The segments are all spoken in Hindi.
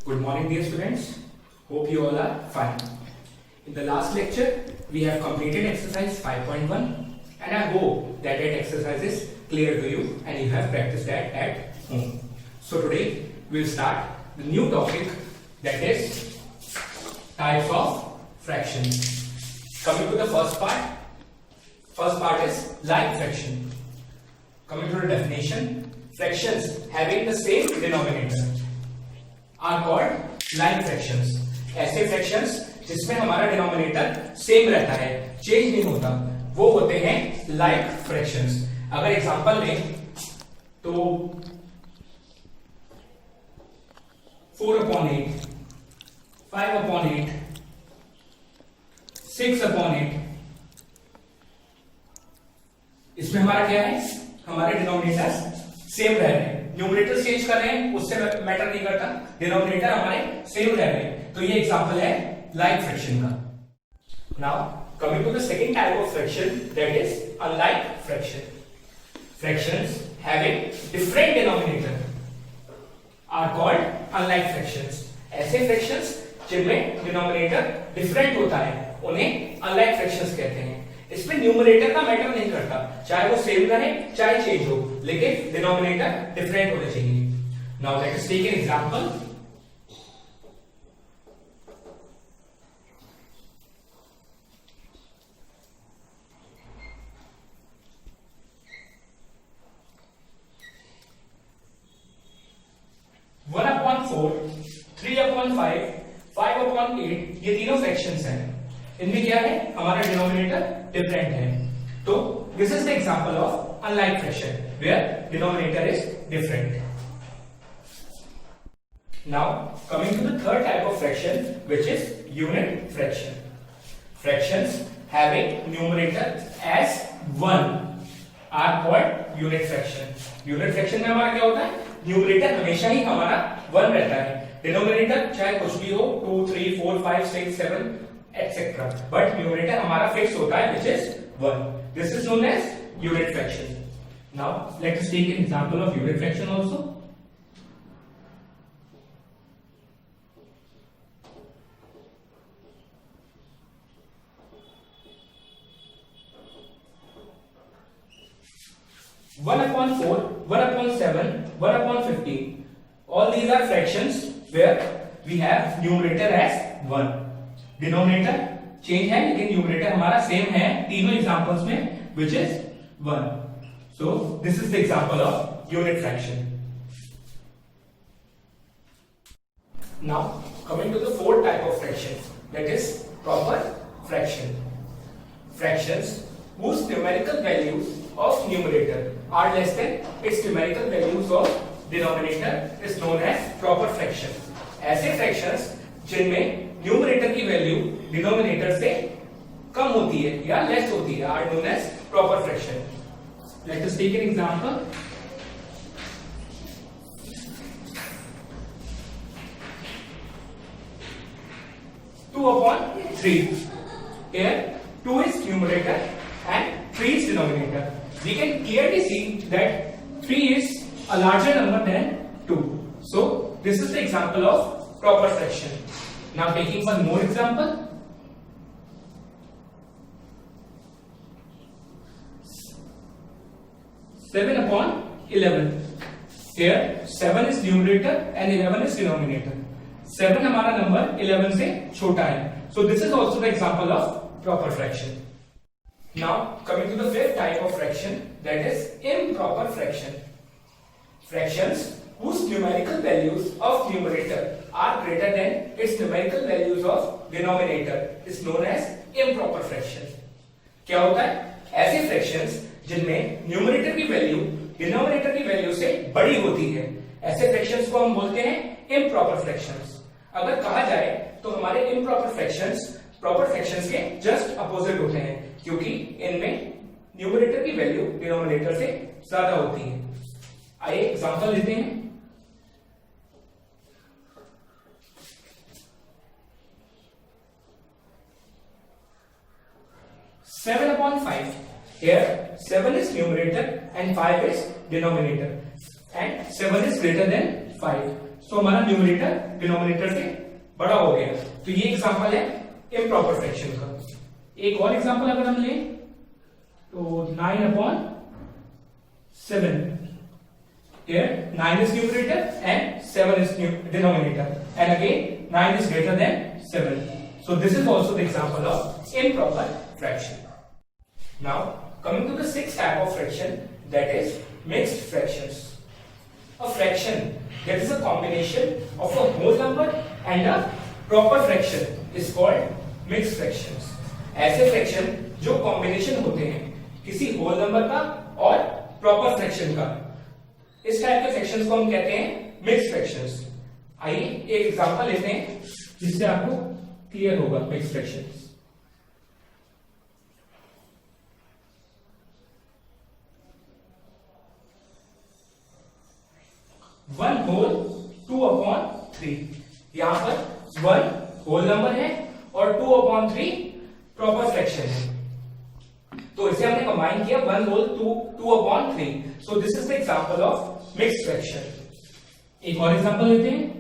Good morning, dear students. Hope you all are fine. In the last lecture, we have completed exercise 5.1 and I hope that exercise is clear to you and you have practiced that at home. So today, we will start the new topic, that is types of fractions. Coming to the first part is like fraction. Coming to the definition, fractions having the same denominator are called like fractions. ऐसे fractions जिसमें हमारा डिनोमिनेटर सेम रहता है, चेंज नहीं होता, वो होते हैं like fractions. अगर एग्जांपल लें तो 4/8, 5/8, 6/8, इसमें हमारा क्या है, हमारे डिनोमिनेटर सेम रह रहे हैं. न्यूमरेटर चेंज कर रहे हैं उससे मैटर नहीं करता, डिनोमिनेटर हमारे सेम रह रहे हैं. तो ये एग्जांपल है like fraction का. Now coming to the second type of fraction, that is unlike fraction. Fractions having different denominator are called unlike fractions. ऐसे fractions जिनमें डिनोमिनेटर डिफरेंट होता है उन्हें unlike fractions कहते हैं. इसमें न्यूमरेटर का मैटर नहीं करता, चाहे वो सेम रहे चाहे चेंज हो, लेकिन डिनोमिनेटर डिफरेंट होने चाहिए. Now let us take an example. One upon 4, 3/5, 5/8, ये तीनों फ्रैक्शंस हैं. इनमें क्या है, हमारा डिनोमिनेटर डिफरेंट है. तो this is the example of unlike fraction where denominator is different. Now coming to the third type of fraction which is unit fraction. Fractions having numerator as 1 are called unit fraction. Unit fraction में हमारा क्या होता है, न्यूमरेटर हमेशा ही हमारा 1 रहता है, डिनोमिनेटर चाहे कुछ भी हो 2, 3, 4, 5, 6, 7 etc. बट न्यूमरेटर हमारा फिक्स होता है which is 1. This is known as unit fraction. Now let us take an example of unit fraction also. One upon 4, 1/7, 1/15. All these are fractions where we have numerator as 1. Denominator change है लेकिन न्यूमरेटर हमारा सेम है तीनों एग्जांपल्स में which is 1. So this is the example of unit fraction. Now coming to the fourth type of fraction, that is proper fraction. Fractions whose numerical values of numerator are less than its numerical values of denominator is known as proper fraction. ऐसे fractions जिनमें न्यूमरेटर की वैल्यू डिनोमिनेटर से कम होती है या लेस होती है are known as proper fraction. Let us take an example. Two upon 3. Here 2 is numerator and 3 is denominator. We can clearly see that 3 is a larger number than 2. So this is the example of proper fraction. Now taking one more example. 7/11. Here 7 is numerator and 11 is denominator. 7 हमारा नंबर 11 से छोटा है. So this is also the example of proper fraction. Now coming to the fifth type of fraction, that is improper fraction. Fractions whose numerical values of numerator are greater than its numerical values of denominator is known as improper fraction. क्या होता है, ऐसे fractions जिनमें numerator की वैल्यू denominator की वैल्यू से बड़ी होती है, ऐसे fractions को हम बोलते हैं improper fractions. अगर कहा जाए तो हमारे improper fractions proper fractions के just opposite होते हैं, क्योंकि इनमें numerator की वैल्यू denominator से ज्यादा होती है. आइए एग्जांपल लेते हैं. 7/5. Here 7 is numerator and 5 is denominator, and 7 is greater than 5. सो हमारा न्यूमरेटर डिनोमिनेटर से बड़ा हो गया। तो ये एग्जांपल है इम्प्रॉपर फ्रैक्शन का। एक और एग्जांपल अगर हम लें तो 9/7, here 9 is numerator and 7 is denominator, and again 9 is greater than 7. So this is also the example of improper fraction. Now coming to the sixth type of fraction, that is mixed fractions. A fraction that is a combination of a whole number and a proper fraction is called mixed fractions. ऐसे फ्रैक्शन जो कॉम्बिनेशन होते हैं किसी होल नंबर का और प्रॉपर फ्रैक्शन का, इस टाइप के फ्रैक्शंस को हम कहते हैं मिक्स्ड फ्रैक्शंस। आइए एक एग्जांपल लेते हैं जिससे आपको क्लियर होगा मिक्स्ड फ्रैक्शंस। 1/2/3, यहां पर 1 होल नंबर है और 2/3 प्रॉपर फ्रैक्शन है, तो इसे हमने कंबाइन किया 1/2/3। So this is the example of mixed fraction. एक और एग्जांपल लेते हैं।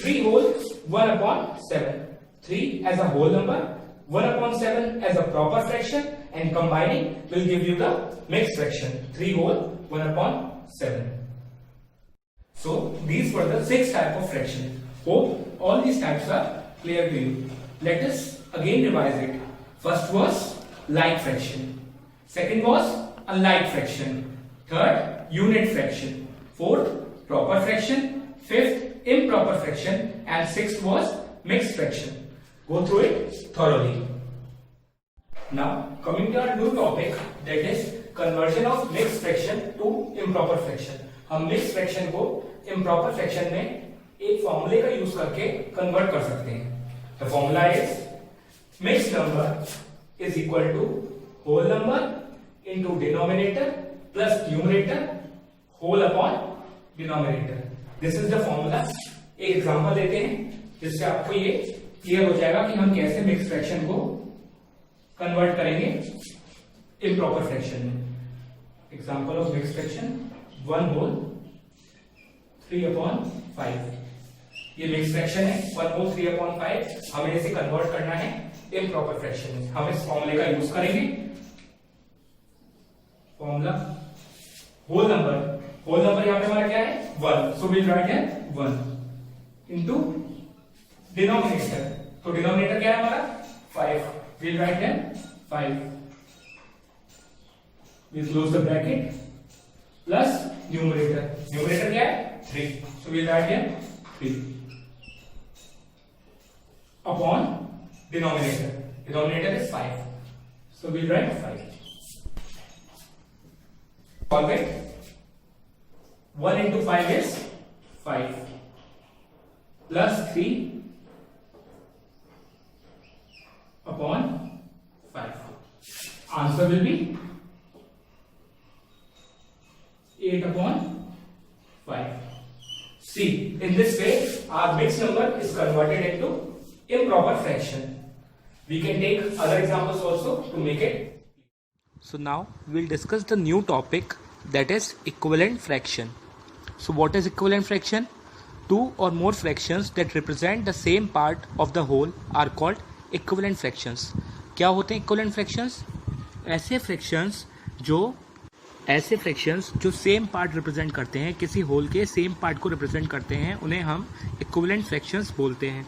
3/1/7, 3 as a whole number, 1/7 as a proper fraction, and combining will give you the mixed fraction 3/1/7. So these were the 6 types of fraction. Hope all these types are clear to you. Let us again revise it. First was like fraction, second was unlike fraction, third unit fraction, fourth proper fraction, fifth improper fraction, and sixth was mixed fraction. Go through it thoroughly. Now coming to our new topic, that is conversion of mixed fraction to improper fraction. हम मिक्स्ड फ्रैक्शन को इम्प्रॉपर फ्रैक्शन में एक फॉर्मूले का यूज करके कन्वर्ट कर सकते हैं। The formula is mixed number is equal to whole number into denominator plus numerator whole upon denominator. This is the formula. एक एग्जांपल लेते हैं जिससे आपको ये क्लियर हो जाएगा कि हम कैसे मिक्स्ड फ्रैक्शन को कन्वर्ट करेंगे इम्प्रॉपर फ्रैक्शन में। Example of mixed fraction 1/3/5। ये मिक्स फ्रैक्शन है 1/3/5। हमें इसे कन्वर्ट करना है इम्प्रॉपर फ्रैक्शन में। हम इस फॉर्मूले का यूज करेंगे। फॉर्मूला होल नंबर यहां पे हमारा क्या है 1, so will write here 1 into denominator, तो डिनोमिनेटर क्या है हमारा 5, will write here 5, will close the bracket plus numerator क्या है 3, so we'll write here 3 upon denominator is 5, so we'll write 5. Solve it. 1 into 5 is 5 plus 3 upon 5. Answer will be 8/5. See, in this way, our mixed number is converted into improper fraction. We can take other examples also to make it. So now we'll discuss the new topic, that is equivalent fraction. So what is equivalent fraction? Two or more fractions that represent the same part of the whole are called equivalent fractions. क्या होते हैं equivalent fractions? ऐसे फ्रैक्शंस जो सेम पार्ट रिप्रेजेंट करते हैं, किसी होल के सेम पार्ट को रिप्रेजेंट करते हैं, उन्हें हम इक्विवेलेंट फ्रैक्शंस बोलते हैं।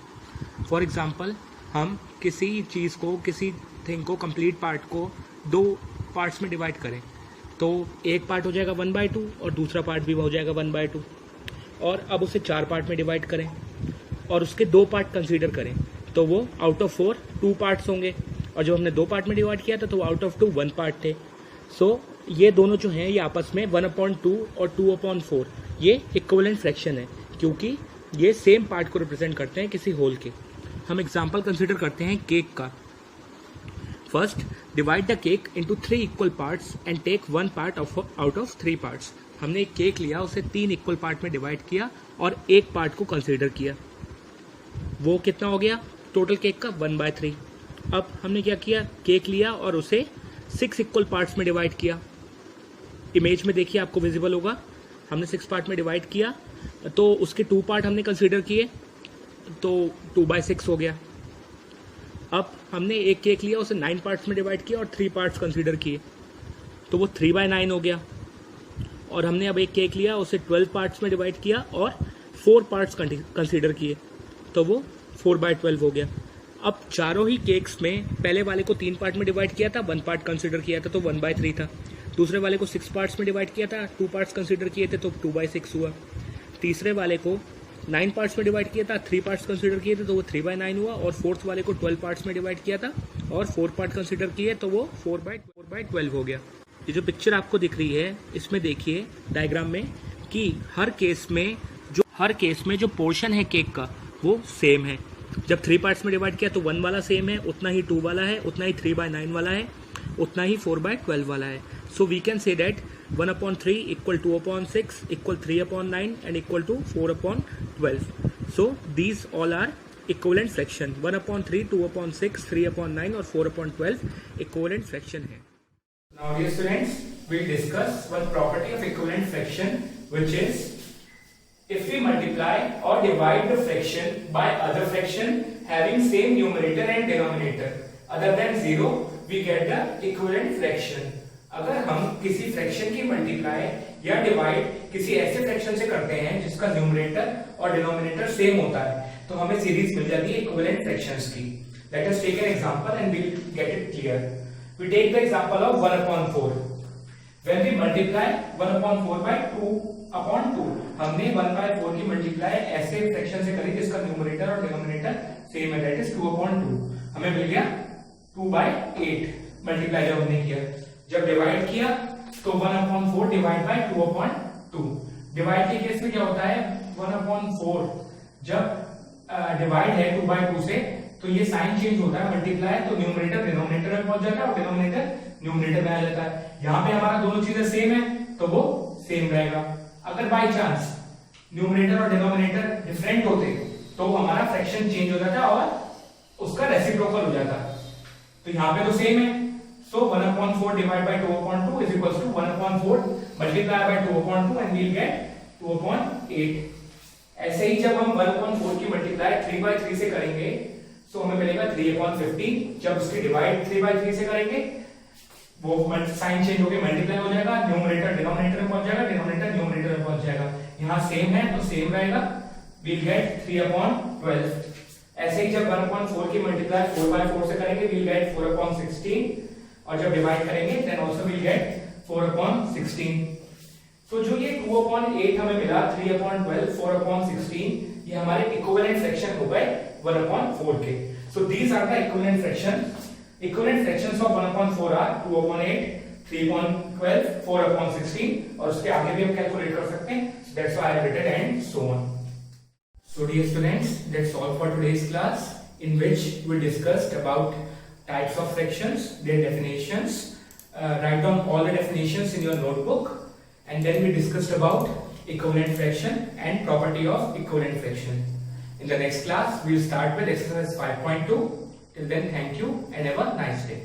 फॉर एग्जांपल, हम किसी चीज़ को, किसी थिंग को, कंप्लीट पार्ट को 2 पार्ट्स में डिवाइड करें तो एक पार्ट हो जाएगा 1/2 और दूसरा पार्ट भी हो जाएगा 1/2, और अब उसे 4 पार्ट में डिवाइड करें और उसके 2 पार्ट कंसीडर करें तो वो आउट ऑफ 4 2 पार्ट्स होंगे, और जब हमने 2 पार्ट में डिवाइड किया था तो आउट ऑफ 2 1 पार्ट थे। सो ये दोनों जो हैं ये आपस में 1/2 और 2/4 ये इक्विवेलेंट फ्रैक्शन है, क्योंकि ये सेम पार्ट को रिप्रेजेंट करते हैं किसी होल के। हम एग्जांपल कंसीडर करते हैं केक का। First, divide the cake into 3 equal parts and take 1 part out of 3 parts. हमने एक केक लिया, उसे 3 इक्वल पार्ट में डिवाइड किया और एक पार्ट को कंसीडर किया। वो कितना हो गया टोटल केक का 1/3। अब हमने क्या किया, केक लिया और उसे 6 इक्वल पार्ट्स में डिवाइड किया। इमेज में देखिए आपको विजिबल होगा, हमने 6 पार्ट में डिवाइड किया, तो उसके 2 पार्ट हमने कंसीडर किए, तो 2/6 हो गया। अब हमने एक केक लिया, उसे 9 पार्ट्स में डिवाइड किया और 3 पार्ट्स कंसीडर किए, तो वो 3/9 हो गया। और हमने अब एक केक लिया, उसे 12 पार्ट्स में डिवाइड किया और 4 पार्ट्स कंसीडर किए, तो वो 4/12 हो गया। अब चारों ही केक्स में पहले वाले को 3 पार्ट में डिवाइड किया था, 1 पार्ट कंसीडर किया था, तो 1/3 था। दूसरे वाले को 6 पार्ट्स में डिवाइड किया था, 2 पार्ट्स कंसीडर किए थे, तो 2/6 हुआ। तीसरे वाले को 9 पार्ट्स में डिवाइड किया था, 3 पार्ट्स कंसीडर किए थे, तो वो 3/9 हुआ। और फोर्थ वाले को 12 पार्ट्स में डिवाइड किया था और 4 पार्ट कंसीडर किए, तो वो 4/12 हो गया। ये जो पिक्चर आपको दिख रही है, इसमें देखिए डायग्राम में कि हर केस में जो पोर्शन है केक का वो सेम है। जब 3 पार्ट्स में डिवाइड किया तो 1 वाला सेम है, उतना ही 2 वाला है, उतना ही 3/9 वाला है, उतना ही 4/12 वाला है। So we can say that 1/3 equal 2/6 equal 3/9 and equal to 4/12. So these all are equivalent fraction. 1/3, 2/6, 3/9 और 4/12 इक्विवेलेंट फ्रैक्शन है। Now dear students, we'll discuss one property of equivalent fraction, which is if we multiply or divide the fraction by other fraction having same numerator and denominator other than 0, we get the equivalent fraction. अगर हम किसी फ्रैक्शन की मल्टीप्लाई या डिवाइड किसी ऐसे फ्रैक्शन से करते हैं जिसका न्यूमरेटर और डिनोमिनेटर सेम होता है, तो हमें सीरीज मिल जाती है इक्विवेलेंट फ्रैक्शंस की। Let us take an example and we'll get it clear. We take the example of 1/4. When we multiply 1/4 by 2/2, हमने 1/4 की मल्टीप्लाई ऐसे फ्रैक्शन से करी जिसका न्यूमरेटर और डिनोमिनेटर सेम है, दैट इज 2/2। हमें मिल गया 2/8 मल्टीप्लाई जब हमने किया। जब डिवाइड किया तो 1/4 डिवाइड बाय 2/2। डिवाइड के केस में क्या होता है, 1/4 जब डिवाइड है 2/2 से, तो ये साइन चेंज होता है, मल्टीप्लाई तो न्यूमरेटर डिनोमिनेटर में पहुंच जाता है और डिनोमिनेटर न्यूमरेटर में आ जाता है। यहाँ पे हमारा दोनों चीजें सेम है तो वो सेम रहेगा। अगर बाय चांस न्यूमरेटर और डिनोमिनेटर डिफरेंट होते तो हमारा फ्रैक्शन चेंज हो जाता और उसका रेसिप्रोकल हो जाता। तो यहाँ पे तो सेम है, so 1/4 divide by 2/2 is equals to 1/4 multiply by 2/2 and we'll get 2/8। ऐसे ही जब हम 1/4 की मल्टीप्लाई 3/3 से करेंगे तो हमें मिलेगा 3/15। जब उसकी डिवाइड 3/3 से करेंगे वो साइन चेंज होकर मल्टीप्लाई हो जाएगा, न्यूमरेटर डिनोमिनेटर में पहुंच जाएगा, डिनोमिनेटर न्यूमरेटर में पहुंच जाएगा। यहाँ सेम है तो सेम रहेगा, वील गेट 3/12। ऐसे ही जब 1/4 की मल्टीप्लाई 4/4 से करेंगे वील गेट 4/16 और जब डिवाइड करेंगे देन आल्सो वील गेट 4/16। तो जो ये 2/8 हमें मिला, 3/12, 4/16, ये हमारे इक्विवेलेंट फ्रैक्शन हो गए 1/4 के। So these are the equivalent fractions. Equivalent fractions of 1/4 are 2/8, 3/12, 4/16 और उसके आगे भी हम कैलकुलेट कर सकते हैं। That's why I have written and so on. So dear students, that's all for today's class, in which we discussed about types of fractions, their definitions. Write down all the definitions in your notebook, and then we discussed about equivalent fraction and property of equivalent fraction. In the next class, we will start with exercise 5.2. Till then, thank you and have a nice day.